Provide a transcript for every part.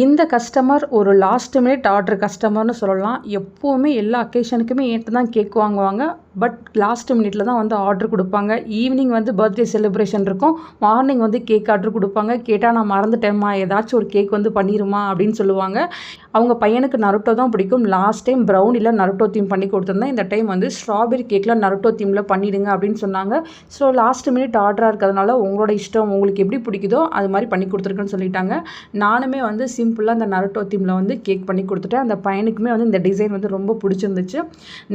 இந்த கஸ்டமர் ஒரு last minute order கஸ்டமர்னு சொல்லலாம். எப்போவுமே எல்லா அக்கேஷனுக்குமே என்கிட்ட தான் கேக் வாங்குவாங்க. பட் லாஸ்ட் மினிட்ல தான் வந்து ஆர்டர் கொடுப்பாங்க. ஈவினிங் வந்து பர்த்டே செலிப்ரேஷன் இருக்கும். மார்னிங் வந்து கேக் ஆர்டர் கொடுப்பாங்க. கேட்டால் நான் மறந்துட்டேம்மா, ஏதாச்சும் ஒரு கேக் வந்து பண்ணிருமா அப்படின்னு சொல்லுவாங்க. அவங்க பையனுக்கு நருட்டோ தான் பிடிக்கும். லாஸ்ட் டைம் ப்ரௌனியில் நருட்டோ தீம் பண்ணி கொடுத்துருந்தேன். இந்த டைம் வந்து ஸ்ட்ராபெரி கேக்கில் நருட்டோ தீமில் பண்ணிடுங்க அப்படின்னு சொன்னாங்க. ஸோ லாஸ்ட் மினிட் ஆர்டராக இருக்கிறதுனால உங்களோட இஷ்டம், உங்களுக்கு எப்படி பிடிக்குதோ அது மாதிரி பண்ணி கொடுத்துருக்குன்னு சொல்லிட்டாங்க. நானுமே வந்து சிம்பிளாக அந்த நருட்டோ தீமில் வந்து கேக் பண்ணி கொடுத்துட்டேன். அந்த பையனுக்குமே வந்து இந்த டிசைன் வந்து ரொம்ப பிடிச்சிருந்துச்சு.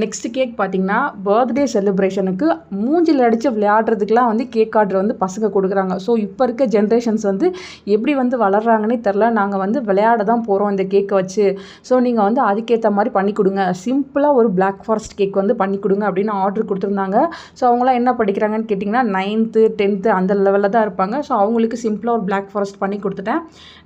நெக்ஸ்ட் கேக் பார்த்திங்கன்னா பர்த்டே செலிப்ரேஷனுக்கு மூஞ்சில் அடித்து விளையாடுறதுக்கெலாம் வந்து கேக் ஆர்டர் வந்து பசங்க கொடுக்குறாங்க. ஸோ இப்போ இருக்க ஜென்ரேஷன்ஸ் வந்து எப்படி வந்து வளர்கிறாங்கன்னே தெரில. நாங்கள் வந்து விளையாட தான் போகிறோம் இந்த கேக்கை வச்சு. ஸோ நீங்கள் வந்து அதுக்கேற்ற மாதிரி பண்ணி கொடுங்க, சிம்பிளாக ஒரு பிளாக் ஃபாரஸ்ட் கேக் வந்து பண்ணி கொடுங்க அப்படின்னு ஆர்டர் கொடுத்துருந்தாங்க. ஸோ அவங்களாம் என்ன படிக்கிறாங்கன்னு கேட்டிங்கன்னா 9th 10th அந்த லெவலில் தான் இருப்பாங்க. ஸோ அவங்களுக்கு சிம்பிளாக ஒரு பிளாக் ஃபாரஸ்ட் பண்ணி கொடுத்துட்டேன்.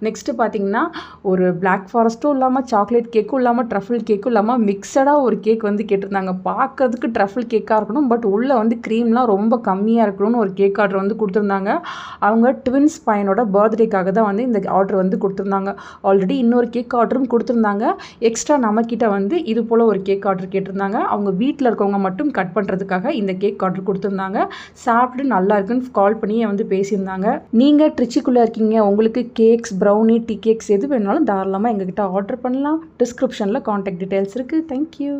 நெக்ஸ்ட்டு பார்த்திங்கன்னா ஒரு பிளாக் ஃபாரஸ்ட்டும் இல்லாமல் சாக்லேட் கேக்கும் இல்லாமல் ட்ரஃபிள் கேக்கும் இல்லாமல் மிக்சடாக ஒரு கேக் வந்து கேட்டிருந்தாங்க. பார்க்கறதுக்கு ட்ரஃபிள் கேக்காக இருக்கணும், பட் உள்ளே வந்து க்ரீம்லாம் ரொம்ப கம்மியாக இருக்கணும்னு ஒரு கேக் ஆர்டர் வந்து கொடுத்துருந்தாங்க. அவங்க ட்வின்ஸ் பையனோட பர்த்டேக்காக தான் வந்து இந்த ஆர்டர் வந்து கொடுத்துருந்தாங்க. ஆல்ரெடி இன்னொரு கேக் ஆர்டரும் கொடுத்துருந்தாங்க. எக்ஸ்ட்ரா நம்மக்கிட்ட வந்து இது போல் ஒரு கேக் ஆர்டர் கேட்டிருந்தாங்க. அவங்க வீட்டில் இருக்கவங்க மட்டும் கட் பண்ணுறதுக்காக இந்த கேக் ஆர்டர் கொடுத்துருந்தாங்க. சாப்பிட்டு நல்லா இருக்குன்னு கால் பண்ணி வந்து பேசியிருந்தாங்க. நீங்கள் ட்ரிச்சிக்குள்ளே இருக்கீங்க, உங்களுக்கு கேக்ஸ், ப்ரௌனி, டீ கேக்ஸ் எது வேணாலும் தாராளமாக எங்ககிட்ட ஆர்டர் பண்ணலாம். டிஸ்கிரிப்ஷனில் கான்டாக்ட் டீட்டெயில்ஸ் இருக்குது. தேங்க்யூ.